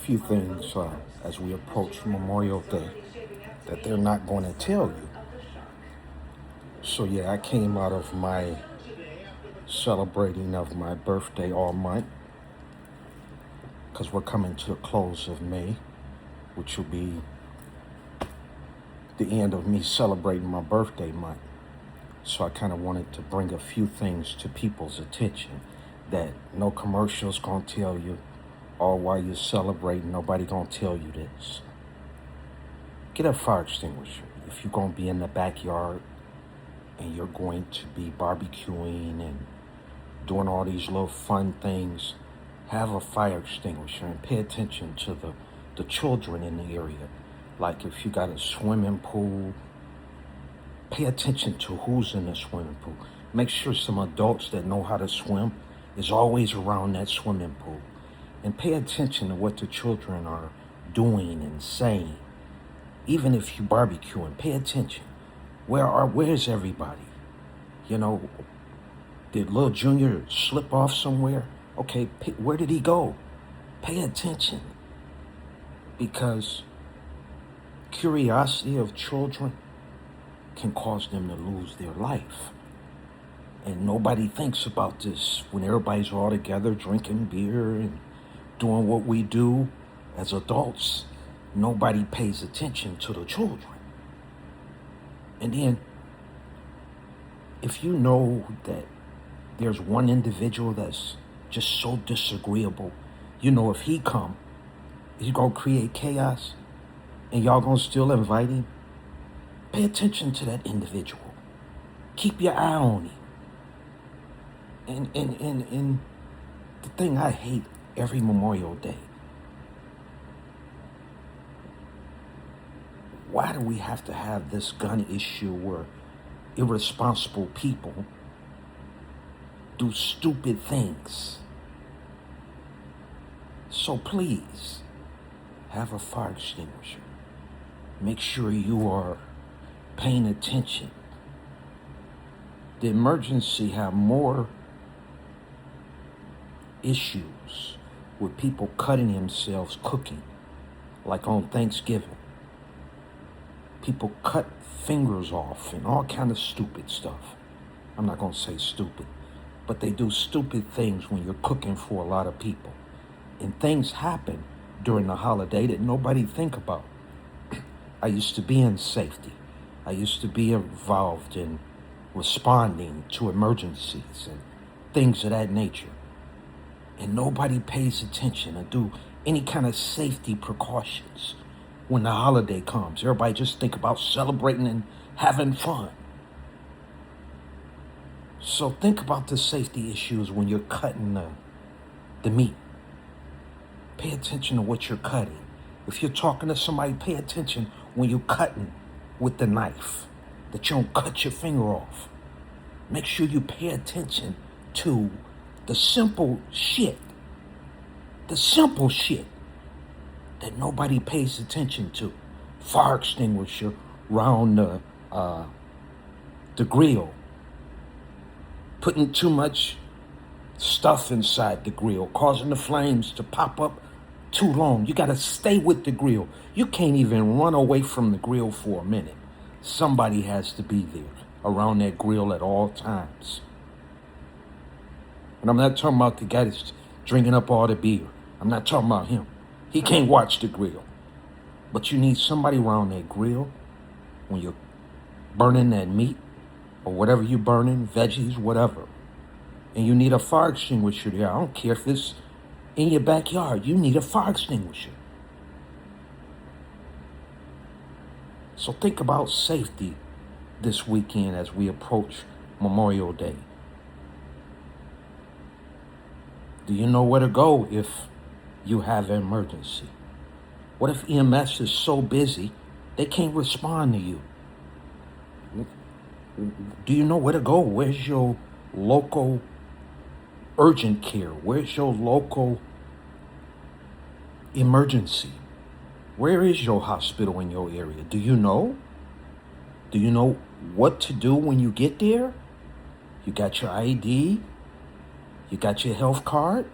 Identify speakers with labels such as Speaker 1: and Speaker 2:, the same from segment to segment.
Speaker 1: few things as we approach Memorial Day that they're not going to tell you. So yeah, I came out of my celebrating of my birthday all month because we're coming to the close of May, which will be the end of me celebrating my birthday month. So I kind of wanted to bring a few things to people's attention that no commercial's gonna tell you, or while you're celebrating, nobody gonna tell you this. Get a fire extinguisher. If you're gonna be in the backyard and you're going to be barbecuing and doing all these little fun things, have a fire extinguisher and pay attention to the children in the area. Like if you got a swimming pool, pay attention to who's in the swimming pool. Make sure some adults that know how to swim is always around that swimming pool. And pay attention to what the children are doing and saying. Even if you barbecuing, pay attention. Where's everybody? You know, did little Junior slip off somewhere? Okay, where did he go? Pay attention. Because curiosity of children can cause them to lose their life. And nobody thinks about this when everybody's all together drinking beer and doing what we do as adults. Nobody pays attention to the children. And then, if you know that there's one individual that's just so disagreeable, you know if he come, he's gonna create chaos, and y'all gonna still invite him, pay attention to that individual. Keep your eye on him. And the thing I hate every Memorial Day, why do we have to have this gun issue where irresponsible people do stupid things? So please, have a fire extinguisher. Make sure you are paying attention. The emergency have more issues with people cutting themselves cooking, like on Thanksgiving. People cut fingers off and all kind of stupid stuff. I'm not gonna say stupid, but they do stupid things when you're cooking for a lot of people. And things happen during the holiday that nobody think about. I used to be in safety. I used to be involved in responding to emergencies and things of that nature. And nobody pays attention or do any kind of safety precautions when the holiday comes. Everybody just think about celebrating and having fun. So think about the safety issues when you're cutting the meat. Pay attention to what you're cutting. If you're talking to somebody, pay attention when you're cutting with the knife, that you don't cut your finger off. Make sure you pay attention to the simple shit that nobody pays attention to. Fire extinguisher around the grill. Putting too much stuff inside the grill, causing the flames to pop up too long. You gotta stay with the grill. You can't even run away from the grill for a minute. Somebody has to be there around that grill at all times. And I'm not talking about the guy that's drinking up all the beer. I'm not talking about him. He can't watch the grill. But you need somebody around that grill when you're burning that meat or whatever you're burning, veggies, whatever. And you need a fire extinguisher there. I don't care if it's in your backyard. You need a fire extinguisher. So think about safety this weekend as we approach Memorial Day. Do you know where to go if you have an emergency? What if EMS is so busy they can't respond to you? Do you know where to go? Where's your local urgent care? Where's your local emergency? Where is your hospital in your area? Do you know? Do you know what to do when you get there? You got your ID? You got your health card?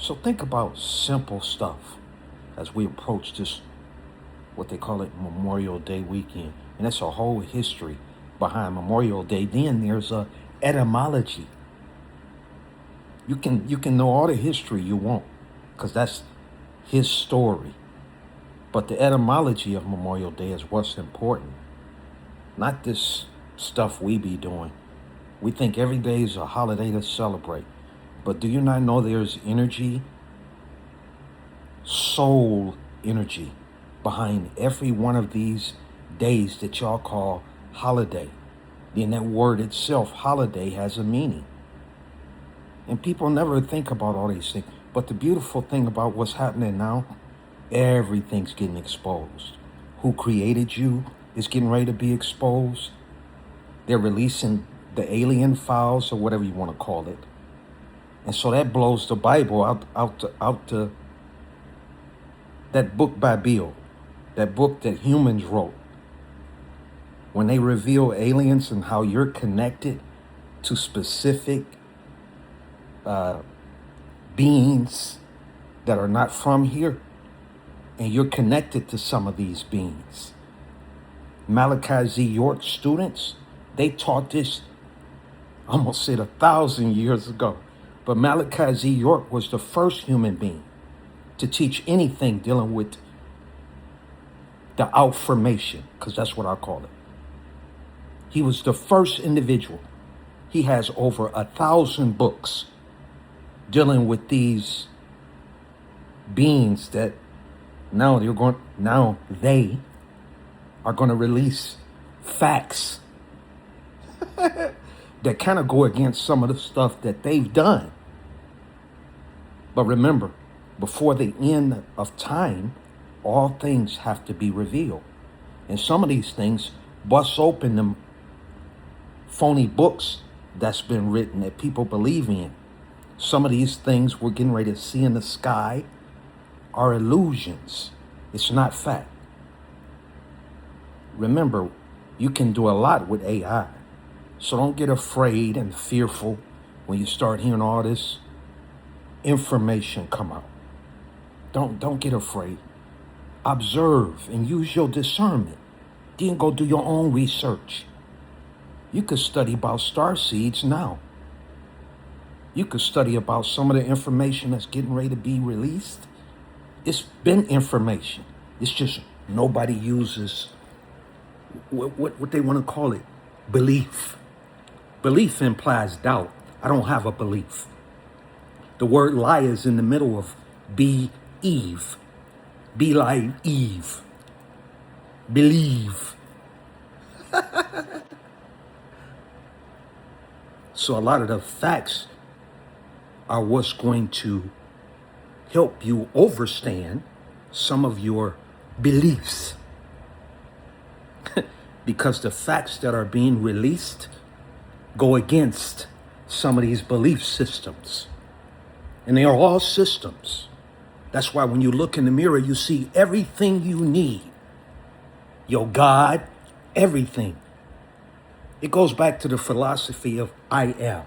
Speaker 1: So think about simple stuff as we approach this, what they call it, Memorial Day weekend. And that's a whole history behind Memorial Day. Then there's a etymology. You can know all the history you want, because that's his story. But the etymology of Memorial Day is what's important, not this stuff we be doing. We think every day is a holiday to celebrate. But do you not know there's energy, soul energy, behind every one of these days that y'all call holiday? Then that word itself, holiday, has a meaning. And people never think about all these things. But the beautiful thing about what's happening now, everything's getting exposed. Who created you is getting ready to be exposed. They're releasing the alien files, or whatever you want to call it. And so that blows the Bible out to that book by Bill, that book that humans wrote. When they reveal aliens and how you're connected to specific beings that are not from here, and you're connected to some of these beings. Malachi Z. York students, they taught this, I almost said 1,000 years ago. But Malachi Z. York was the first human being to teach anything dealing with the outformation, because that's what I call it. He was the first individual. He has over 1,000 books dealing with these beings that now they are going to release facts that kind of go against some of the stuff that they've done. But remember, before the end of time, all things have to be revealed. And some of these things bust open them phony books that's been written that people believe in. Some of these things we're getting ready to see in the sky are illusions. It's not fact. Remember, you can do a lot with AI. So don't get afraid and fearful when you start hearing all this information come out. Don't get afraid. Observe and use your discernment. Then go do your own research. You could study about star seeds now. You could study about some of the information that's getting ready to be released. It's been information. It's just nobody uses what they want to call it, belief. Belief implies doubt. I don't have a belief. The word lie is in the middle of be Eve. Be like Eve. Believe. So a lot of the facts are what's going to help you understand some of your beliefs. Because the facts that are being released go against some of these belief systems. And they are all systems. That's why when you look in the mirror, you see everything you need. Your God, everything. It goes back to the philosophy of I am.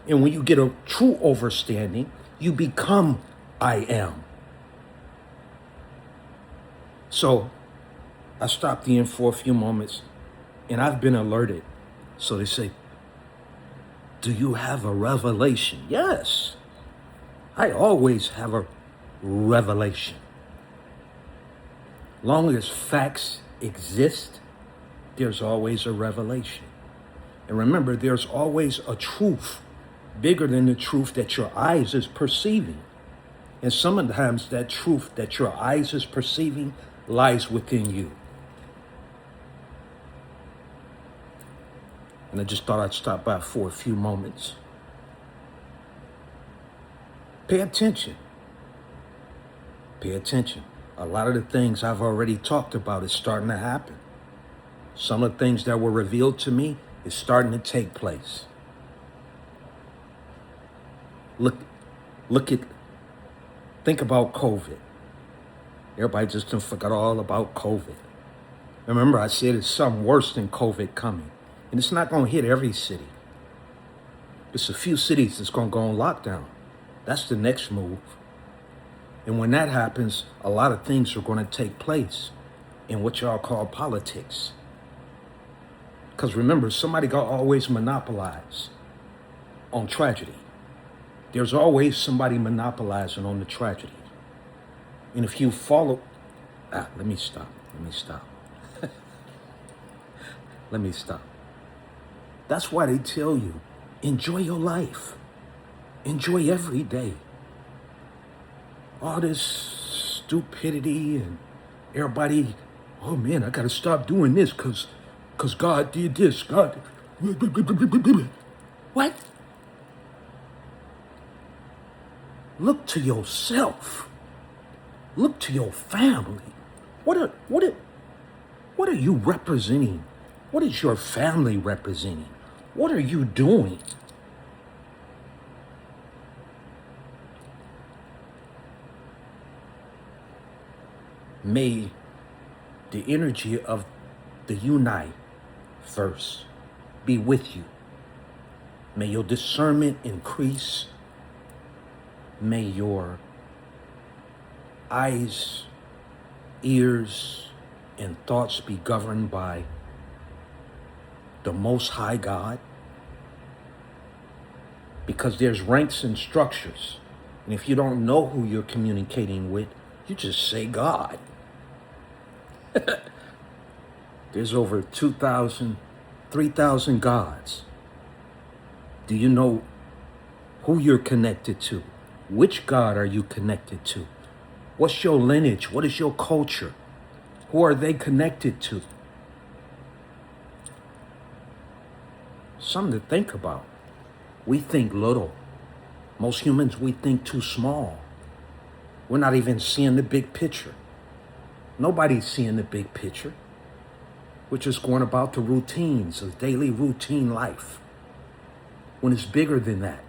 Speaker 1: And when you get a true understanding, you become I am. So I stopped in for a few moments and I've been alerted. So they say, do you have a revelation? Yes, I always have a revelation. Long as facts exist, there's always a revelation. And remember, there's always a truth bigger than the truth that your eyes is perceiving. And sometimes that truth that your eyes is perceiving lies within you. And I just thought I'd stop by for a few moments. Pay attention. Pay attention. A lot of the things I've already talked about is starting to happen. Some of the things that were revealed to me is starting to take place. Think about COVID. Everybody just forgot all about COVID. Remember, I said it's something worse than COVID coming. And it's not going to hit every city. It's a few cities that's going to go on lockdown. That's the next move. And when that happens, a lot of things are going to take place in what y'all call politics. Because remember, somebody got always monopolize on tragedy. There's always somebody monopolizing on the tragedy. And if you follow, let me stop. Let me stop. That's why they tell you, enjoy your life. Enjoy every day. All this stupidity and everybody, oh man, I gotta stop doing this because God did this. God. What? Look to yourself. Look to your family. What are you representing? What is your family representing? What are you doing? May the energy of the universe be with you. May your discernment increase. May your eyes, ears, and thoughts be governed by the Most High God. Because there's ranks and structures. And if you don't know who you're communicating with, you just say God. There's over 2,000, 3,000 gods. Do you know who you're connected to? Which God are you connected to? What's your lineage? What is your culture? Who are they connected to? Something to think about. We think little. Most humans, we think too small. We're not even seeing the big picture. Nobody's seeing the big picture. We're just going about the routines of daily routine life. When it's bigger than that.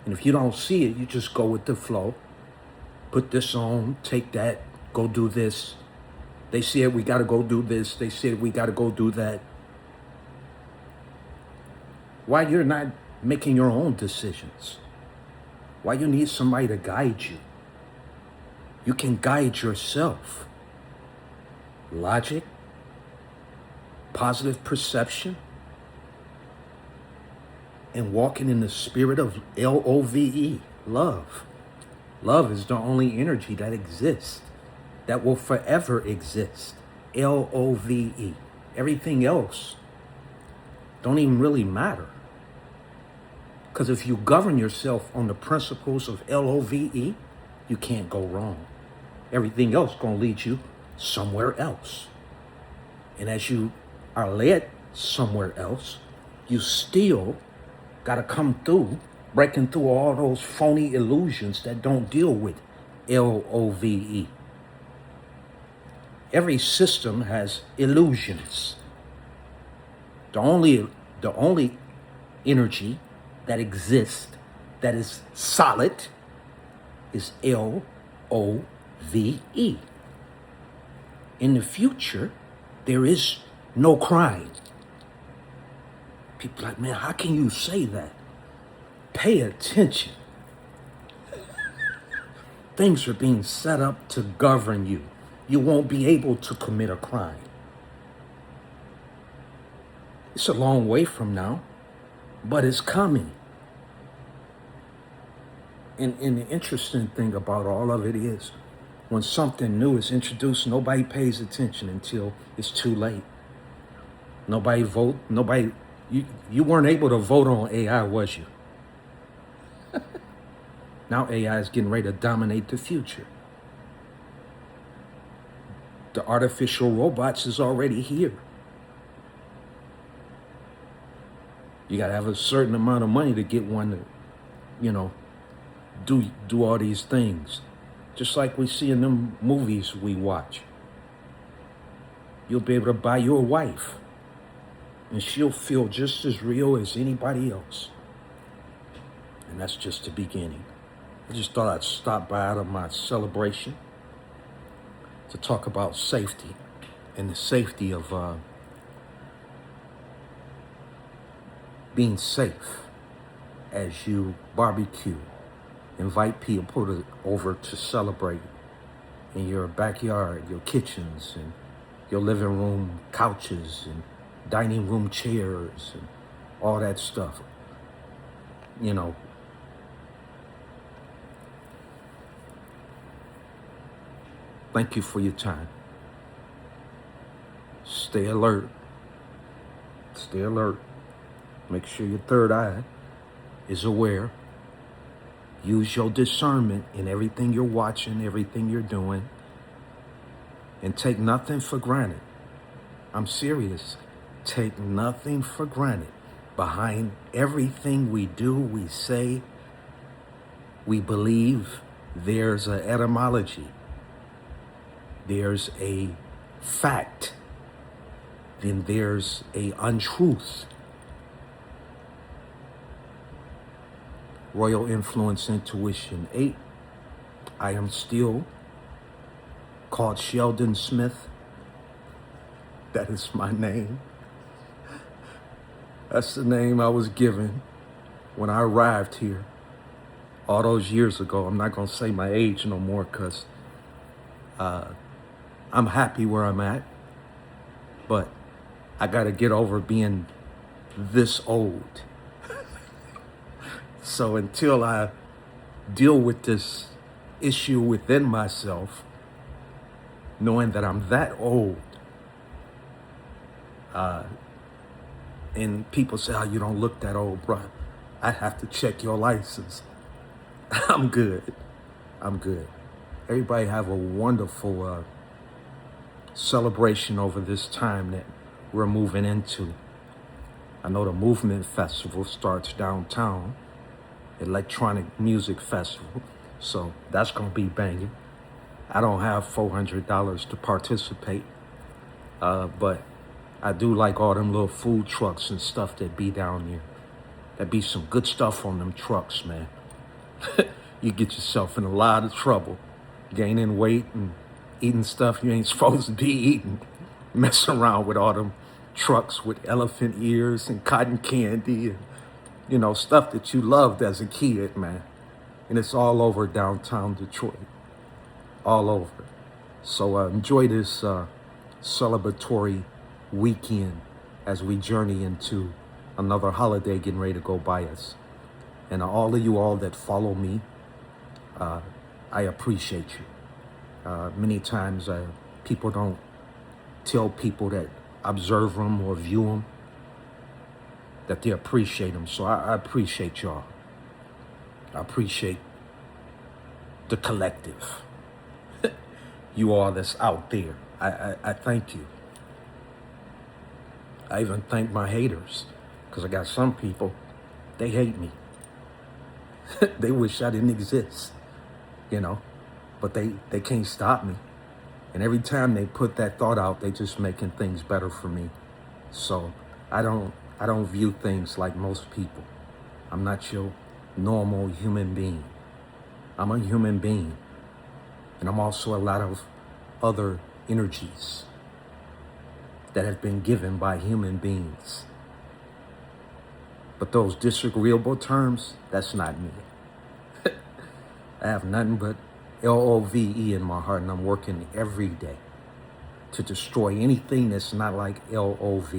Speaker 1: And if you don't see it, you just go with the flow. Put this on, take that, go do this. They said we got to go do this. They said we got to go do that. Why you're not making your own decisions? Why you need somebody to guide you? You can guide yourself. Logic, positive perception, and walking in the spirit of LOVE, love. Love is the only energy that exists, that will forever exist. LOVE. Everything else don't even really matter. Because if you govern yourself on the principles of LOVE, you can't go wrong. Everything else gonna lead you somewhere else. And as you are led somewhere else, you still gotta come through, breaking through all those phony illusions that don't deal with LOVE. Every system has illusions. The only energy that exists that is solid is LOVE. In the future, there is no crime. People are like, man, how can you say that? Pay attention. Things are being set up to govern you. You won't be able to commit a crime. It's a long way from now, but it's coming. And the interesting thing about all of it is, when something new is introduced, nobody pays attention until it's too late. Nobody you weren't able to vote on AI, was you? Now AI is getting ready to dominate the future. The artificial robots is already here. You gotta have a certain amount of money to get one to, do all these things. Just like we see in them movies we watch. You'll be able to buy your wife, and she'll feel just as real as anybody else. And that's just the beginning. I just thought I'd stop by out of my celebration to talk about safety and the safety of being safe. as you barbecue. Invite people over to celebrate in your backyard, your kitchens, and your living room couches, and dining room chairs, and all that stuff. You know, thank you for your time. Stay alert. Stay alert. Make sure your third eye is aware. Use your discernment in everything you're watching, everything you're doing, and take nothing for granted. I'm serious. Take nothing for granted. Behind everything we do, we say, we believe, there's an etymology. There's a fact. Then there's a untruth. Royal Influence Intuition 8. I am still called Sheldon Smith. That is my name. That's the name I was given when I arrived here all those years ago. I'm not going to say my age no more because I'm happy where I'm at. But I got to get over being this old. So until I deal with this issue within myself, knowing that I'm that old, and people say, oh, you don't look that old, bro. I have to check your license. I'm good. I'm good. Everybody have a wonderful celebration over this time that we're moving into. I know the Movement Festival starts downtown, Electronic Music Festival, so that's gonna be banging. I don't have $400 to participate, but I do like all them little food trucks and stuff that be down there. That be some good stuff on them trucks, man. You get yourself in a lot of trouble, gaining weight and eating stuff you ain't supposed to be eating, messing around with all them trucks with elephant ears and cotton candy and, you know, stuff that you loved as a kid, man. And it's all over downtown Detroit, all over. So enjoy this celebratory weekend as we journey into another holiday getting ready to go by us. And all of you all that follow me, I appreciate you. Many times people don't tell people that observe them or view them that they appreciate them. So I appreciate y'all. I appreciate the collective. You all that's out there. I thank you. I even thank my haters, because I got some people, they hate me. They wish I didn't exist, you know, but they can't stop me. And every time they put that thought out, they just making things better for me. So I don't view things like most people. I'm not your normal human being. I'm a human being. And I'm also a lot of other energies that have been given by human beings. But those disagreeable terms, that's not me. I have nothing but love in my heart, and I'm working every day to destroy anything that's not like love.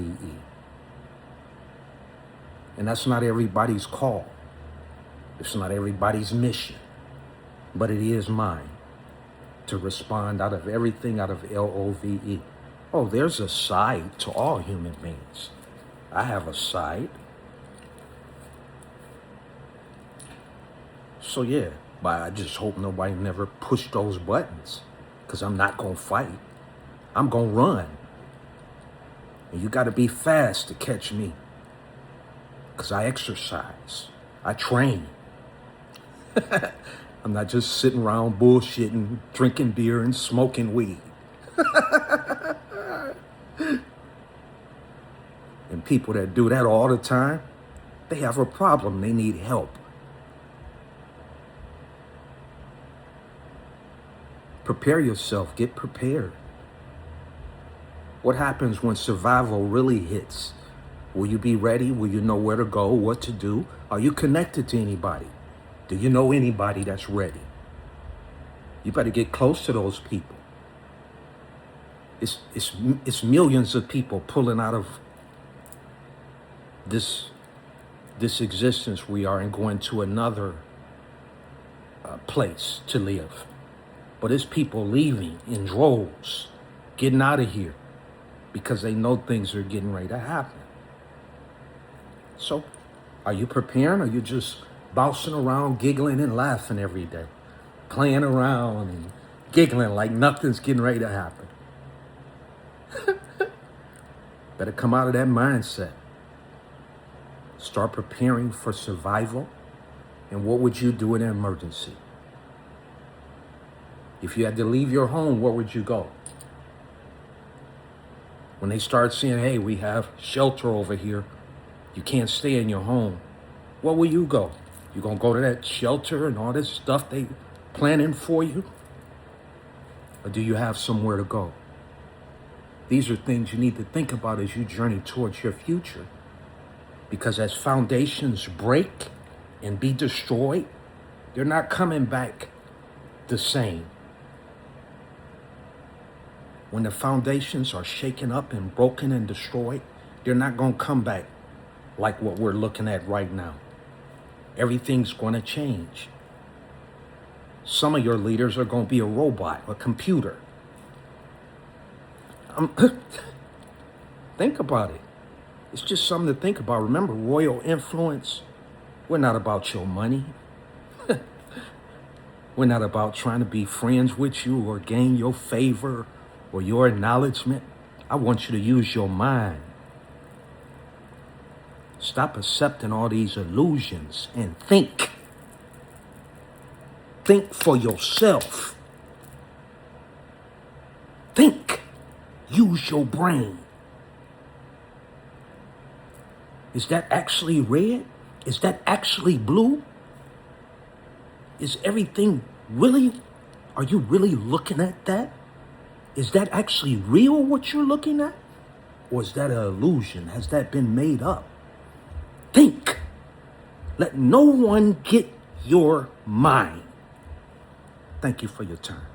Speaker 1: And that's not everybody's call. It's not everybody's mission. But it is mine to respond out of everything out of love. Oh, there's a side to all human beings. I have a side. So yeah, but I just hope nobody never push those buttons, because I'm not going to fight. I'm going to run. And you got to be fast to catch me, because I exercise. I train. I'm not just sitting around bullshitting, drinking beer and smoking weed. And people that do that all the time, they have a problem. They need help. Prepare yourself. Get prepared. What happens when survival really hits? Will you be ready? Will you know where to go, what to do? Are you connected to anybody? Do you know anybody that's ready? You better get close to those people. It's millions of people pulling out of this existence we are and going to another place to live. But it's people leaving in droves, getting out of here because they know things are getting ready to happen. So, are you preparing? Or are you just bouncing around, giggling and laughing every day, playing around and giggling like nothing's getting ready to happen? Better come out of that mindset. Start preparing for survival. And what would you do in an emergency? If you had to leave your home, where would you go? When they start saying, hey, we have shelter over here, you can't stay in your home, where will you go? You gonna go to that shelter and all this stuff they planning for you? Or do you have somewhere to go? These are things you need to think about as you journey towards your future. Because as foundations break and be destroyed, they're not coming back the same. When the foundations are shaken up and broken and destroyed, they're not going to come back like what we're looking at right now. Everything's going to change. Some of your leaders are going to be a robot, a computer. Think about it. It's just something to think about. Remember, royal influence, we're not about your money. We're not about trying to be friends with you or gain your favor or your acknowledgement. I want you to use your mind. Stop accepting all these illusions and think. Think for yourself. Think. Use your brain. Is that actually red? Is that actually blue? Is everything really? Are you really looking at that? Is that actually real what you're looking at? Or is that an illusion? Has that been made up? Think. Let no one get your mind. Thank you for your time.